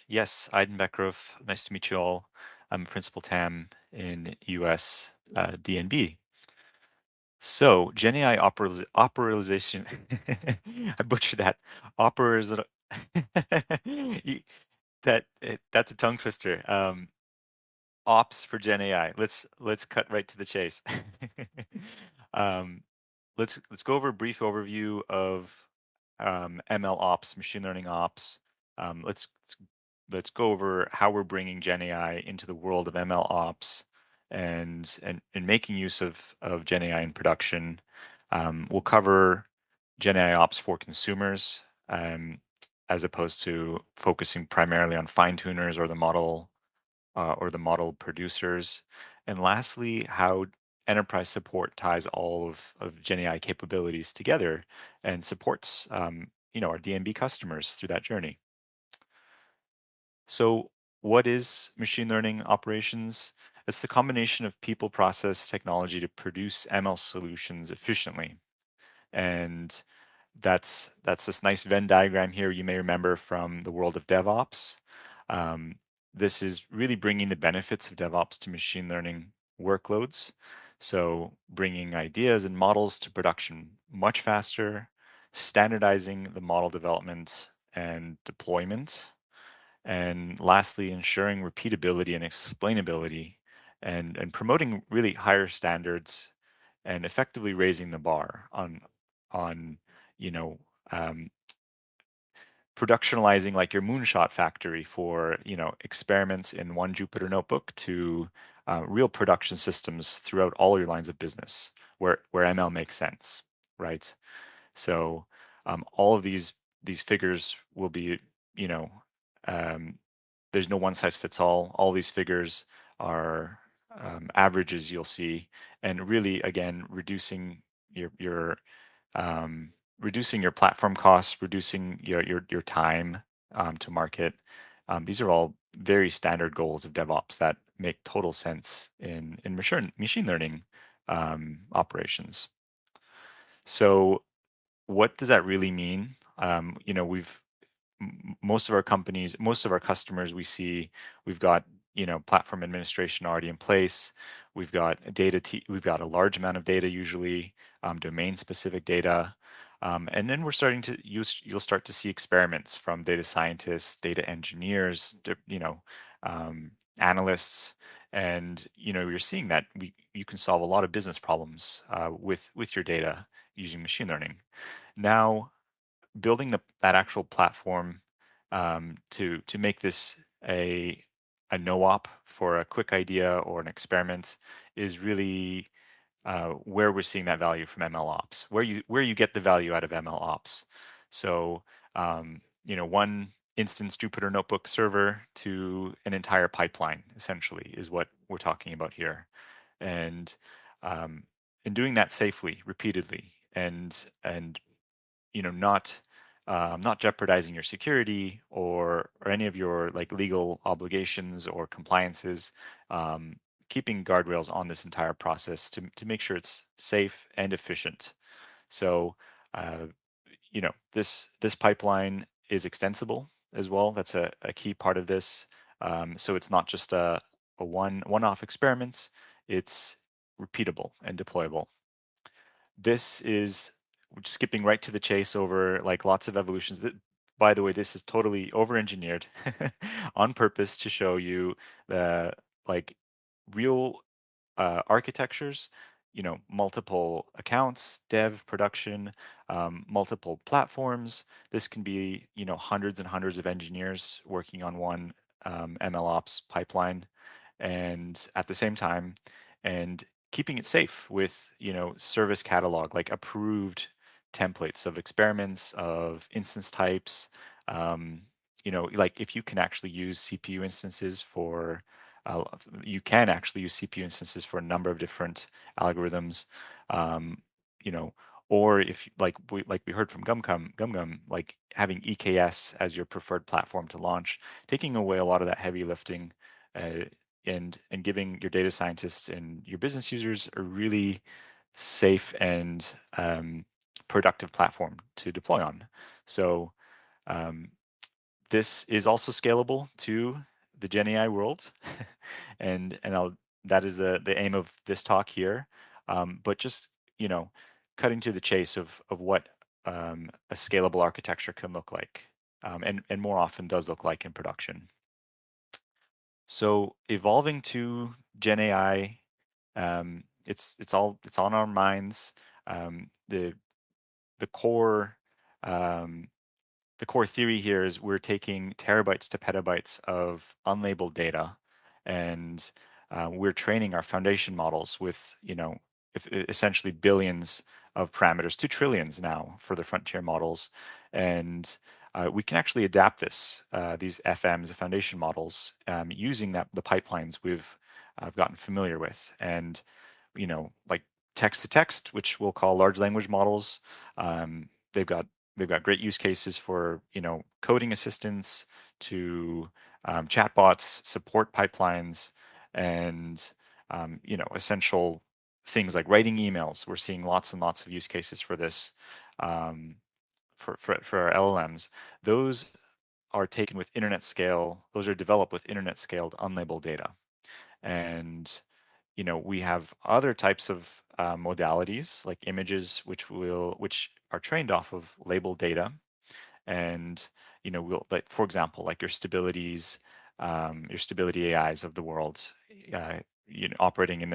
Yes, Aydn Bekirov. Nice to meet you all. I'm a principal TAM in US DNB. So GenAI operationalization. I butchered that. Operas. That's a tongue twister. Ops for GenAI. Let's cut right to the chase. um, let's go over a brief overview of ML ops, machine learning ops. Let's go over how we're bringing GenAI into the world of ML ops and making use of GenAI in production. We'll cover GenAI ops for consumers, as opposed to focusing primarily on fine tuners or the model producers. And lastly, how enterprise support ties all of GenAI capabilities together and supports our DMB customers through that journey. So what is machine learning operations? It's the combination of people, process, technology to produce ML solutions efficiently. And that's this nice Venn diagram here you may remember from the world of DevOps. Um, this is really bringing the benefits of DevOps to machine learning workloads. So bringing ideas and models to production much faster, standardizing the model development and deployment, and lastly, ensuring repeatability and explainability and promoting really higher standards and effectively raising the bar on you know um, productionalizing like your moonshot factory for experiments in one Jupyter notebook to real production systems throughout all your lines of business where ML makes sense, right? So all of these figures will be, you know, um, there's no one size fits all. All these figures are averages you'll see, and really again your um, reducing your platform costs, reducing your time to market. These are all very standard goals of DevOps that make total sense in machine learning operations. So what does that really mean? We've most of our companies, most of our customers, we've got platform administration already in place. We've got we've got a large amount of data, usually domain specific data. And then you'll start to see experiments from data scientists, data engineers, um, analysts, and you're seeing that you can solve a lot of business problems with your data using machine learning. Now, building that actual platform to make this a no-op for a quick idea or an experiment is really where we're seeing that value from ML ops, where you get the value out of ML ops. So one instance Jupyter Notebook server to an entire pipeline essentially is what we're talking about here, and um, doing that safely, repeatedly, and not jeopardizing your security or any of your like legal obligations or compliances, keeping guardrails on this entire process to make sure it's safe and efficient. So, this pipeline is extensible as well. That's a key part of this. So it's not just a one-off experiments. It's repeatable and deployable. This is skipping right to the chase over like lots of evolutions. By the way, this is totally over-engineered on purpose to show you the like real architectures, multiple accounts, dev, production, multiple platforms. This can be, hundreds and hundreds of engineers working on one MLOps pipeline, and at the same time, and keeping it safe with, service catalog, like approved templates of experiments, of instance types. Like if you can actually use CPU instances for uh, you can actually use CPU instances for a number of different algorithms, um, you know, or if like we heard from GumGum, like having EKS as your preferred platform to launch, taking away a lot of that heavy lifting, uh, and giving your data scientists and your business users a really safe and productive platform to deploy on. So um, This is also scalable to the GenAI world, and that is the aim of this talk here. But just cutting to the chase of what a scalable architecture can look like, and more often does look like in production. So evolving to GenAI, it's on our minds. The the core um, the core theory here is we're taking terabytes to petabytes of unlabeled data, and we're training our foundation models with, essentially billions of parameters to trillions now for the frontier models. And we can actually adapt these FMs, the foundation models, using the pipelines I've gotten familiar with. And like text to text, which we'll call large language models. They've got great use cases for coding assistance to chatbots, support pipelines, and essential things like writing emails. We're seeing lots and lots of use cases for this for our LLMs. Those are taken with internet scale. Those are developed with internet scaled unlabeled data, and we have other types of modalities like images, which are trained off of labeled data, and like, for example, like your stability AIs of the world, uh, operating in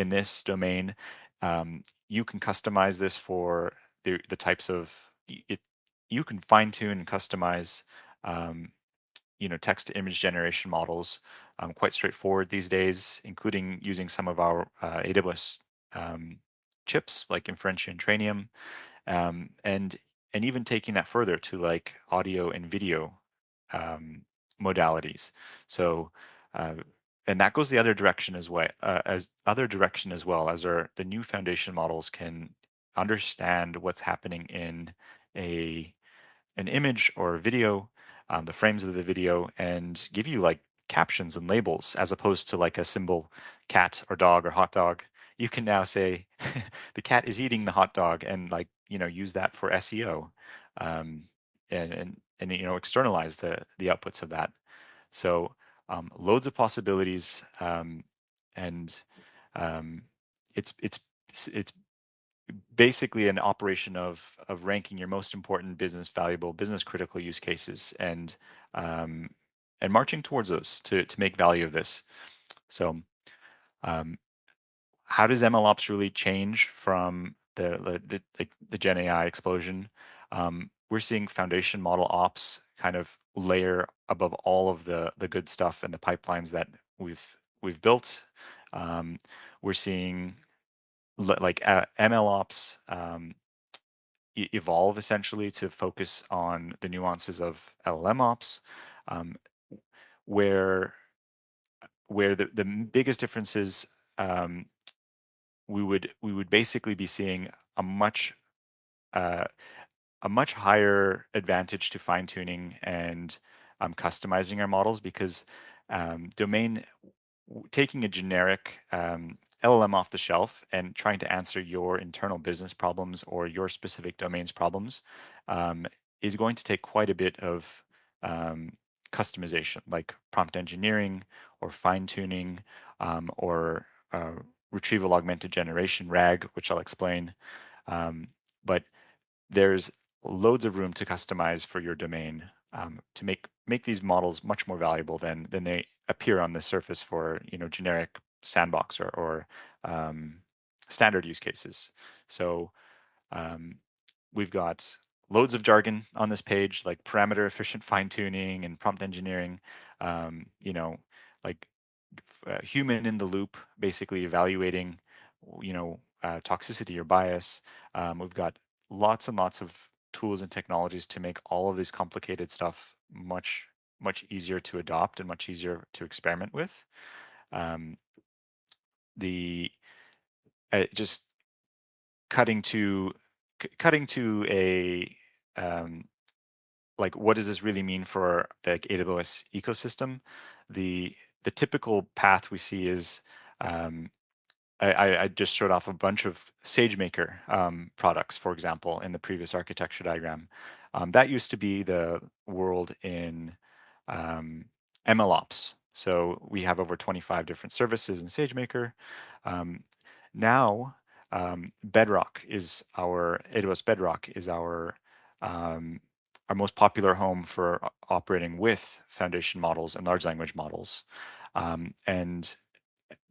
this domain. You can customize this for the types of it. You can fine tune and customize um, text to image generation models, quite straightforward these days, including using some of our AWS chips like Inferentia and Trainium, and even taking that further to like audio and video modalities. So uh, and that goes the other direction as well, as the new foundation models can understand what's happening in a an image or a video, the frames of the video, and give you like captions and labels as opposed to like a symbol cat or dog or hot dog. You can now say the cat is eating the hot dog, and like use that for SEO, um, and externalize the outputs of that. So loads of possibilities, and um, it's basically an operation of ranking your most important business valuable, business critical use cases, um, and marching towards those to make value of this. So um, how does MLOps really change from the Gen AI explosion? We're seeing foundation model ops kind of layer above all of the good stuff and the pipelines that we've built. We're seeing like ML ops evolve essentially to focus on the nuances of LLM ops, um, where the biggest differences, um, we would basically be seeing uh, a much higher advantage to fine tuning and customizing our models, because domain taking a generic LLM off the shelf and trying to answer your internal business problems or your specific domain's problems um, is going to take quite a bit of um, customization, like prompt engineering or fine tuning, or retrieval augmented generation (RAG), which I'll explain. But there's loads of room to customize for your domain, to make these models much more valuable than they appear on the surface for generic sandbox or standard use cases. So um, we've got loads of jargon on this page, like parameter efficient fine tuning and prompt engineering. Like human in the loop, basically evaluating toxicity or bias. We've got lots and lots of tools and technologies to make all of this complicated stuff much easier to adopt and much easier to experiment with. Um, the Just cutting to a like, what does this really mean for the AWS ecosystem? The typical path we see is I just showed off a bunch of SageMaker products, for example, in the previous architecture diagram. That used to be the world in ML Ops. So we have over 25 different services in SageMaker. Um, Now, Bedrock is AWS Bedrock is our most popular home for operating with foundation models and large language models. Um, and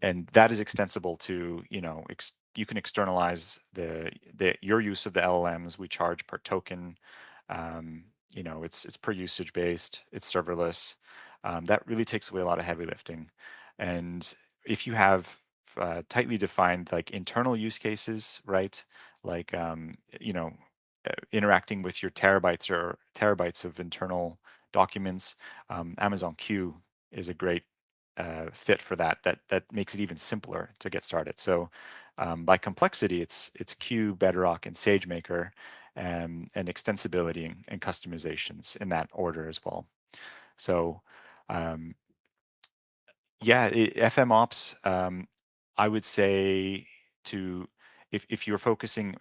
and that is extensible to, you can externalize the your use of the LLMs. We charge per token. It's per usage based. It's serverless. That really takes away a lot of heavy lifting. And if you have tightly defined like internal use cases, right? Like interacting with your terabytes of internal documents, Amazon Q is a great fit for that. That makes it even simpler to get started. So by complexity, it's Q, Bedrock, and SageMaker, and extensibility and customizations in that order as well. So um, yeah, FM Ops, I would say to if you're focusing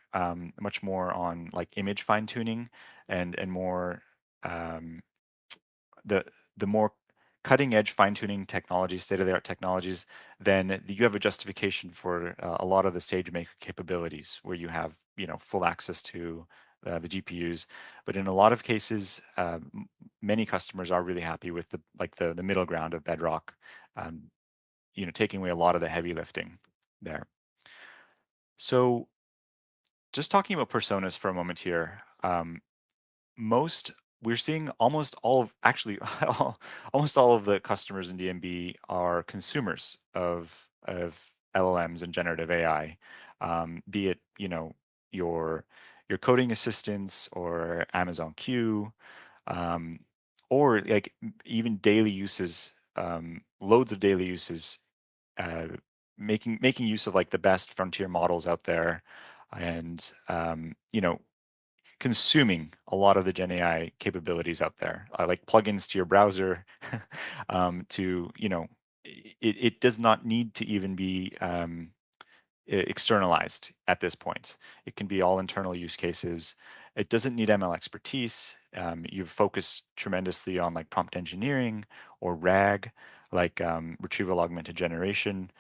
much more on like image fine tuning and more um, the the more cutting edge fine tuning technologies, state of the art technologies, then you have a justification for a lot of the SageMaker capabilities where you have full access to the GPUs. But in a lot of cases, many customers are really happy with the middle ground of Bedrock, um, taking away a lot of the heavy lifting there. So just talking about personas for a moment here. Most We're seeing almost all of actually almost all of the customers in DMB are consumers of LLMs and generative AI, be it your your coding assistants or Amazon Q, um, or like even daily uses, loads of daily uses, uh, making use of like the best frontier models out there, and consuming a lot of the Gen AI capabilities out there, like plugins to your browser. To it does not need to even be externalized at this point. It can be all internal use cases. It doesn't need ML expertise. You've focused tremendously on like prompt engineering or RAG, like retrieval augmented generation,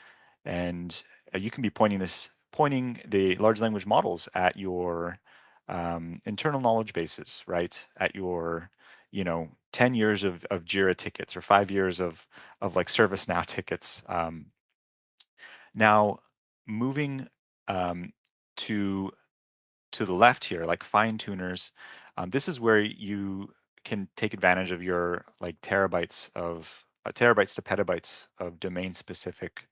and you can be pointing the large language models at your internal knowledge bases, right? At your 10 years of Jira tickets or 5 years of like ServiceNow tickets. Now moving to the left here, like fine tuners, this is where you can take advantage of your like terabytes to petabytes of domain specific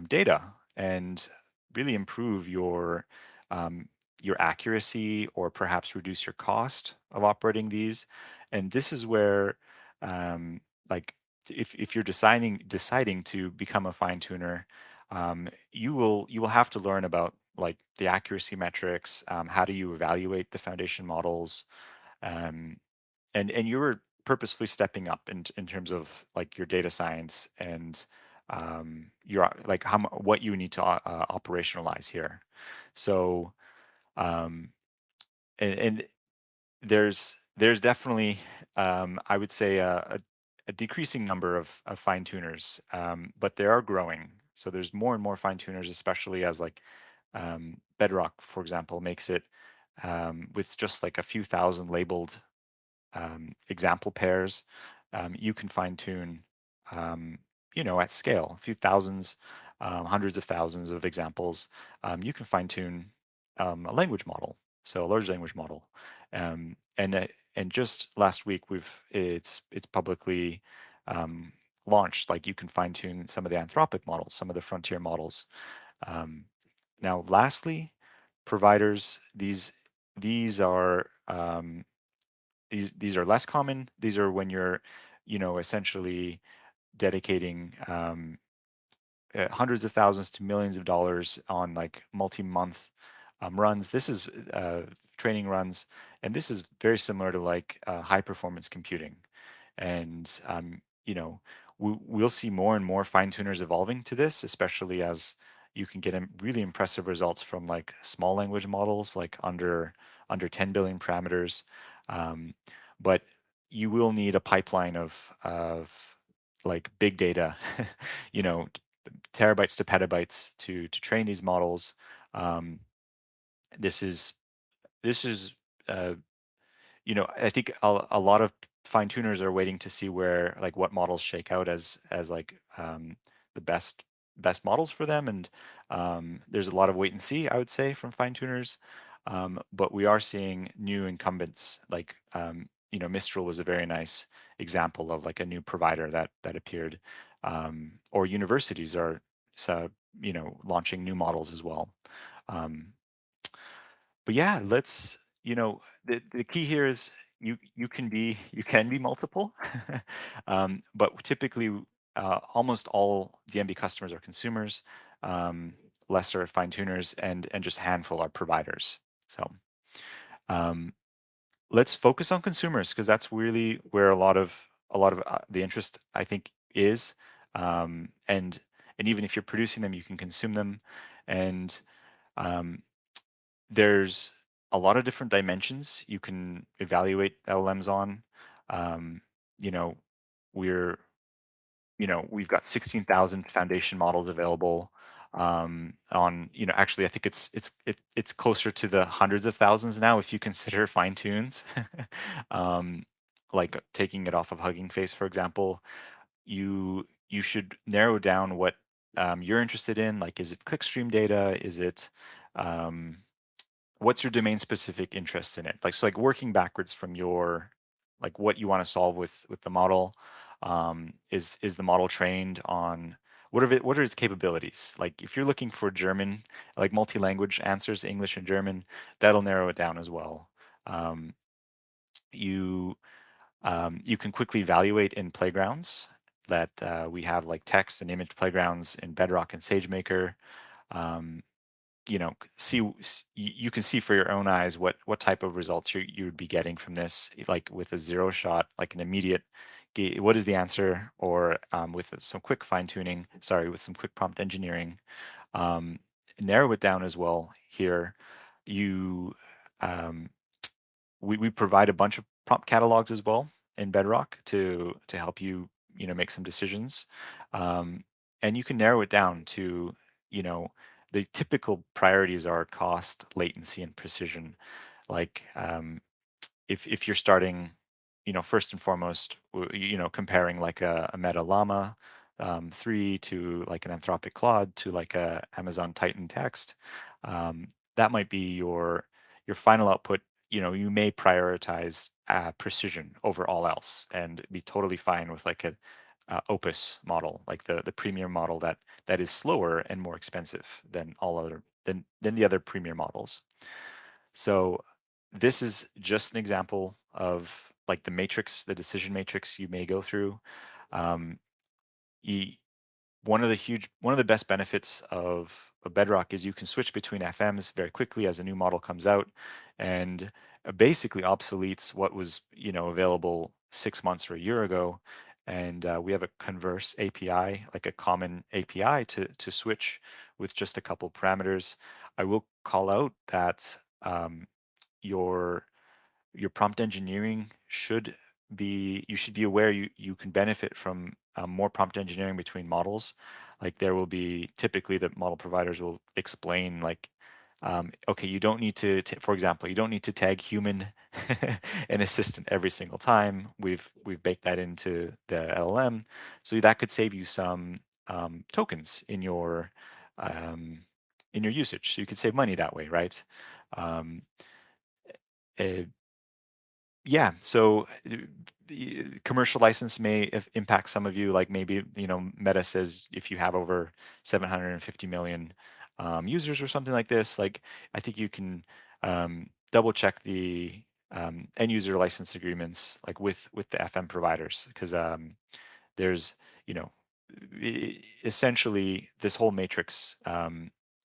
data and really improve um, your accuracy or perhaps reduce your cost of operating these. And this is where like if you're deciding to become a fine tuner, you will have to learn about like the accuracy metrics. How do you evaluate the foundation models? um, and you were purposefully stepping up in terms of like your data science and your like what you need to operationalize here. So um, and there's definitely I would say a decreasing number of fine tuners, but they are growing. So there's more and more fine tuners, especially as like Bedrock, for example, makes it with just like a few thousand labeled example pairs, you can fine tune, at scale, a few thousands, hundreds of thousands of examples. You can fine tune a language model, so a large language model. And just last week, it's publicly launched. Like you can fine tune some of the Anthropic models, some of the frontier models. Um, Now, lastly, providers. These are these are less common. These are when you're, essentially dedicating hundreds of thousands to millions of dollars on like multi-month runs. This is training runs, and this is very similar to like high performance computing. And we'll see more and more fine tuners evolving to this, especially as you can get really impressive results from like small language models, like under 10 billion parameters. But you will need a pipeline of like big data, you know, terabytes to petabytes to train these models. Um, this is this is uh, I think a lot of fine tuners are waiting to see where like what models shake out as like the best models for them, and there's a lot of wait and see, I would say, from fine tuners. But we are seeing new incumbents like Mistral was a very nice example of like a new provider that appeared, or universities are so, launching new models as well. Um, but yeah, the key here is you can be multiple, but typically almost all DMB customers are consumers, um, less are fine tuners, and just a handful are providers. So um, let's focus on consumers because that's really where a lot of the interest I think is, and even if you're producing them, you can consume them, and um, there's a lot of different dimensions you can evaluate LLMs on. Um, you know, we're, we've got 16,000 foundation models available on, actually, I think it's closer to the hundreds of thousands now if you consider fine tunes. um, like taking it off of Hugging Face, for example, you should narrow down what you're interested in. Like, is it clickstream data? Is it um, what's your domain specific interest in it? Like working backwards from your like what you want to solve with the model. Is the model trained on what are its capabilities? Like if you're looking for German, like multi-language answers, English and German, that'll narrow it down as well. Um, you you can quickly evaluate in playgrounds that we have, like text and image playgrounds in Bedrock and SageMaker. Um, you can see for your own eyes what type of results you would be getting from this, like with a zero shot, like an immediate, what is the answer, or with some quick fine tuning, sorry, with some quick prompt engineering, um, narrow it down as well here. You um, we provide a bunch of prompt catalogs as well in Bedrock to help you make some decisions, and you can narrow it down to you know the typical priorities are cost, latency, and precision. Like if you're starting, first and foremost, comparing like a Meta Llama 3 to like an Anthropic Claude to like a Amazon Titan text, that might be your final output. You may prioritize precision over all else and be totally fine with like a Opus model, like the premium model that is slower and more expensive than all other than the other premium models. So this is just an example of like the matrix, the decision matrix you may go through. Um, you, one of the best benefits of Bedrock is you can switch between FMs very quickly as a new model comes out, and basically obsoletes what was available 6 months or a year ago. And we have a converse API, like a common API to switch with just a couple parameters. I will call out that your prompt engineering you should be aware you can benefit from more prompt engineering between models. Like there will be typically the model providers will explain like, okay, you don't need for example, you don't need to tag human and assistant every single time. We've baked that into the LLM, so that could save you some tokens in your usage. So you could save money that way, right? Um, uh, yeah, so the commercial license may impact some of you. Like maybe, Meta says if you have over 750 million users or something like this, like I think you can double check the end user license agreements, like with the FM providers, because there's, you know, essentially this whole matrix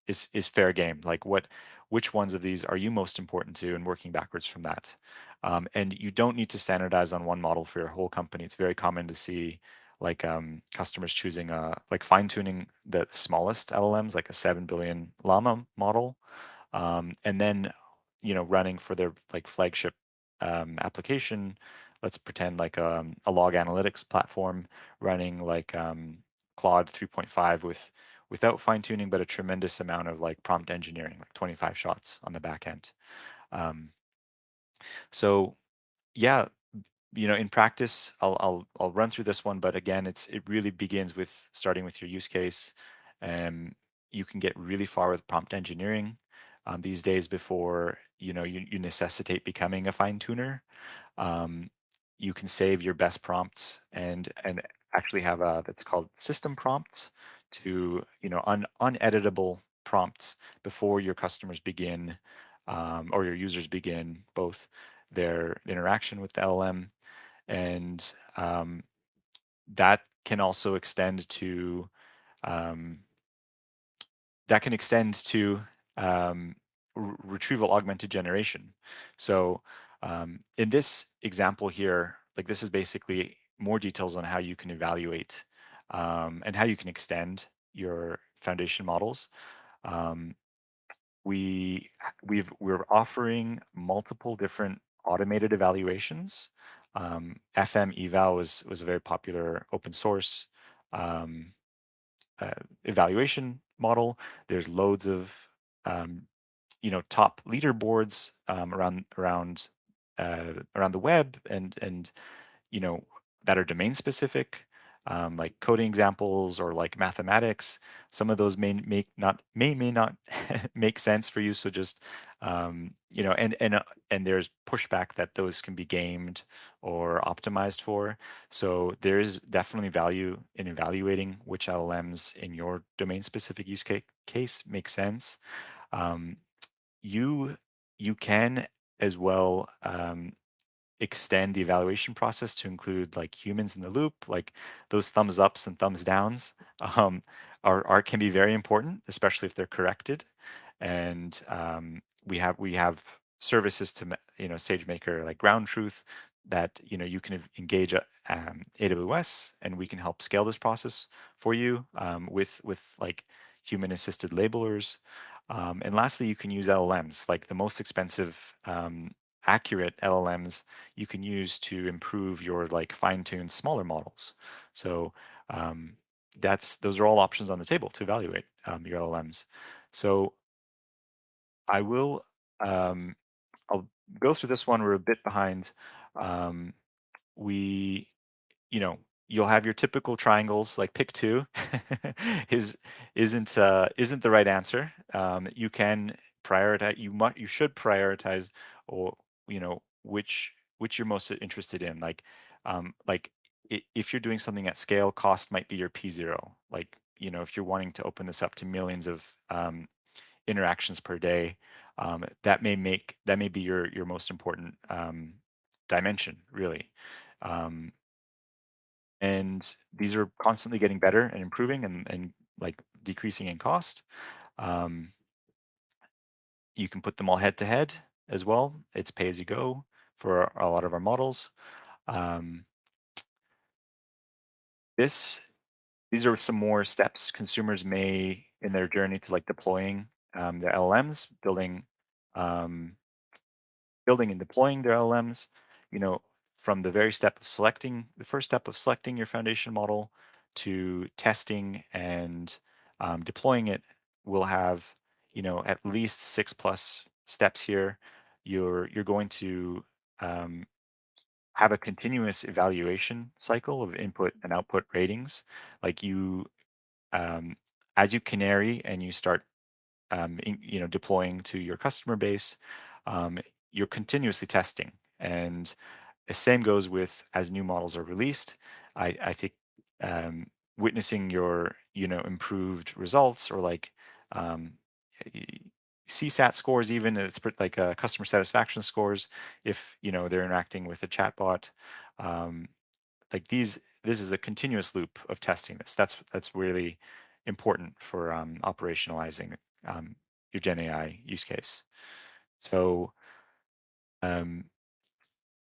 is fair game. Like which ones of these are you most important to, and working backwards from that. And you don't need to standardize on one model for your whole company. It's very common to see like customers choosing like fine tuning the smallest LLMs, like a 7 billion llama model, and then running for their like flagship application, let's pretend like a log analytics platform running like Claude 3.5 without fine tuning, but a tremendous amount of like prompt engineering, like 25 shots on the back end. So yeah, in practice, I'll run through this one, but again, it really begins with starting with your use case. You can get really far with prompt engineering these days before you necessitate becoming a fine tuner. You can save your best prompts and actually have a that's called system prompts to uneditable prompts before your customers begin or your users begin both their interaction with the LLM, and that can also extend to um, retrieval augmented generation. So in this example here, like this is basically more details on how you can evaluate and how you can extend your foundation models. Um, we're offering multiple different automated evaluations. FM eval was a very popular open source um, evaluation model. There's loads of um, top leaderboards around the web and that are domain specific, like coding examples or like mathematics. Some of those may not make sense for you. So just and there's pushback that those can be gamed or optimized for. So there is definitely value in evaluating which LLMs in your domain specific use case make sense. Um, you you can as well extend the evaluation process to include like humans in the loop, like those thumbs ups and thumbs downs are can be very important, especially if they're corrected. And we have services to SageMaker like Ground Truth that you can engage AWS, and we can help scale this process for you with like human assisted labelers. And lastly, you can use LLMs, like the most expensive accurate LLMs you can use to improve your like fine-tuned smaller models. So um, those are all options on the table to evaluate your LLMs. So I will I'll go through this one. We're a bit behind. Um, we you know you'll have your typical triangles, like pick two is isn't the right answer. You can prioritize, you should prioritize, or which you're most interested in, like if you're doing something at scale, cost might be your P0. Like if you're wanting to open this up to millions of interactions per day, that may be your most important dimension, really. um, and these are constantly getting better and improving and like decreasing in cost. Um, you can put them all head to head as well. It's pay as you go for a lot of our models. Um, this These are some more steps consumers may in their journey to like deploying their LLMs, um, building and deploying their LLMs. You know, from the first step of selecting your foundation model to testing and deploying it, will have at least 6+ steps here. You're going to um, have a continuous evaluation cycle of input and output ratings. Like um, as you canary and you start deploying to your customer base, um, you're continuously testing. And the same goes with as new models are released. I think witnessing your improved results, or like um, CSAT scores, even it's like customer satisfaction scores, if they're interacting with a chatbot. Um, like this is a continuous loop of testing this. That's really important for operationalizing your Gen AI use case. So um,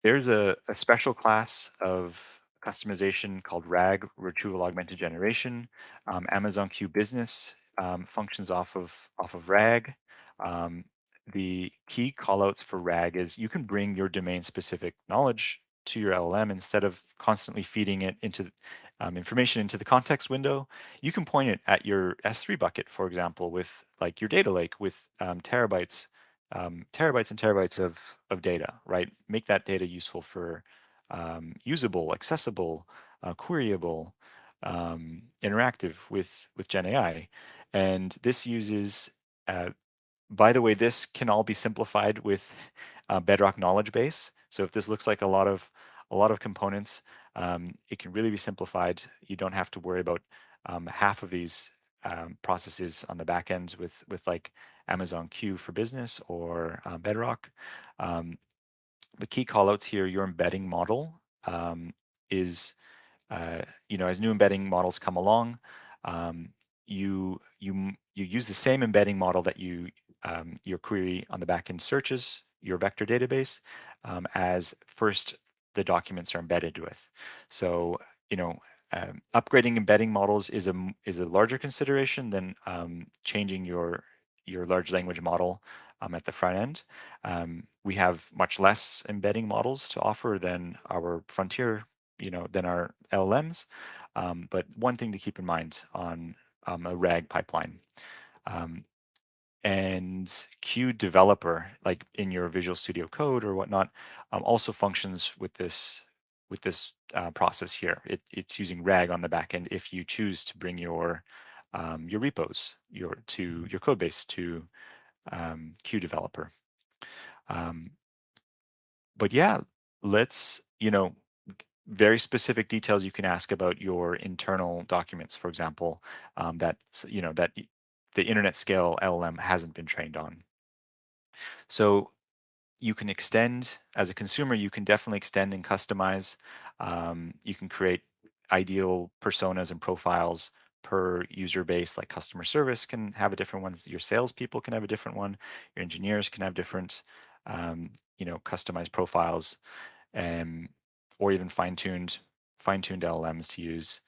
there's a special class of customization called RAG, Retrieval Augmented Generation. Amazon Q Business functions off of RAG. Um, the key callouts for RAG is you can bring your domain-specific knowledge to your LLM instead of constantly feeding it into information into the context window. You can point it at your S3 bucket, for example, with like your data lake with terabytes, terabytes and terabytes of data, right? Make that data useful for usable, accessible, queryable, interactive with GenAI. And this uses by the way, this can all be simplified with Bedrock knowledge base. So if this looks like a lot of components, it can really be simplified. You don't have to worry about half of these processes on the back end with like Amazon Q for Business or Bedrock. The key callouts here, your embedding model is as new embedding models come along, you use the same embedding model that your query on the backend searches your vector database as first the documents are embedded with. So upgrading embedding models is a larger consideration than changing your large language model at the front end. We have much less embedding models to offer than our frontier than our LLMs. But one thing to keep in mind on a RAG pipeline. And Q developer, like in your Visual Studio Code or whatnot, also functions with this process here. It's using RAG on the back end if you choose to bring your repos, your code base to Q developer. But yeah, let's very specific details you can ask about your internal documents, for example, that the internet scale LLM hasn't been trained on. So you can extend, as a consumer, you can definitely extend and customize. You can create ideal personas and profiles per user base, like customer service can have a different one, your salespeople can have a different one, your engineers can have different, customized profiles, or even fine-tuned LLMs to use.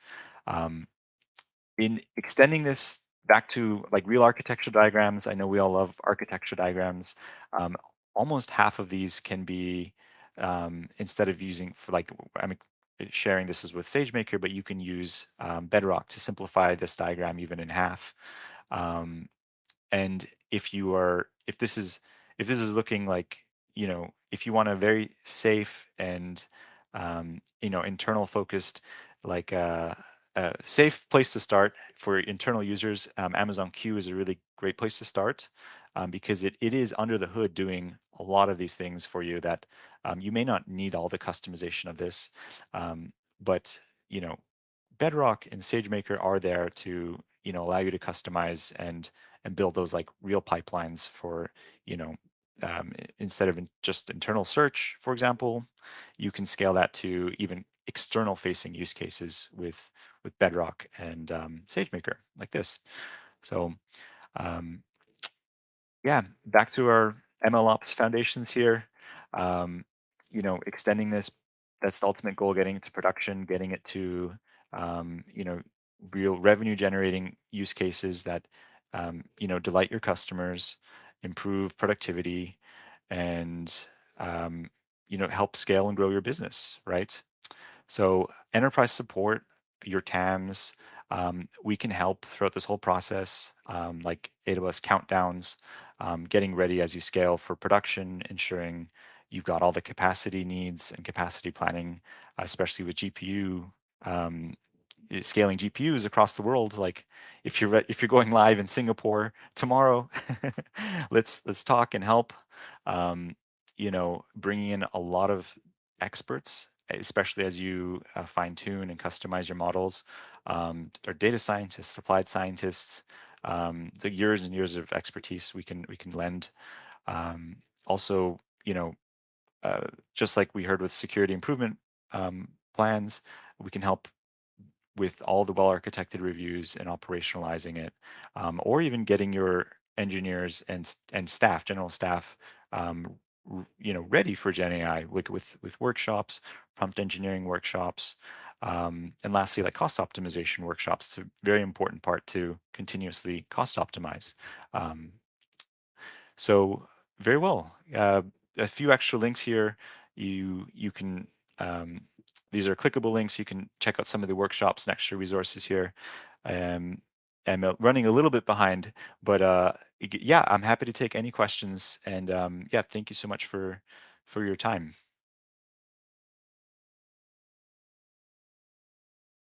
In extending this back to like real architecture diagrams, I know we all love architecture diagrams. Almost half of these can be, instead of using for like, I'm sharing this is with SageMaker, but you can use Bedrock to simplify this diagram even in half. And if this is looking like, if you want a very safe and internal focused, like a safe place to start for internal users, Amazon Q is a really great place to start, because it is under the hood doing a lot of these things for you that you may not need all the customization of this, but Bedrock and SageMaker are there to allow you to customize and build those like real pipelines for instead of just internal search, for example, you can scale that to even external facing use cases with Bedrock and SageMaker like this. So yeah, back to our MLOps foundations here. Extending this, that's the ultimate goal, getting it to production, getting it to real revenue generating use cases that delight your customers, improve productivity, and help scale and grow your business, right? So enterprise support, your TAMs, we can help throughout this whole process, like AWS countdowns, getting ready as you scale for production, ensuring you've got all the capacity needs and capacity planning, especially with GPU, scaling GPUs across the world. Like if you're going live in Singapore tomorrow, let's talk and help. Bringing in a lot of experts, especially as you fine tune and customize your models. Our data scientists, applied scientists, the years and years of expertise we can lend. Also, just like we heard with security improvement plans, we can help with all the well-architected reviews and operationalizing it, or even getting your engineers and staff, general staff, ready for GenAI, like with workshops, prompt engineering workshops, and lastly, like cost optimization workshops. It's a very important part to continuously cost optimize. So Very well. A few extra links here. You can these are clickable links. You can check out some of the workshops and extra resources here. Um, I'm running a little bit behind, but yeah, I'm happy to take any questions. And yeah, thank you so much for your time.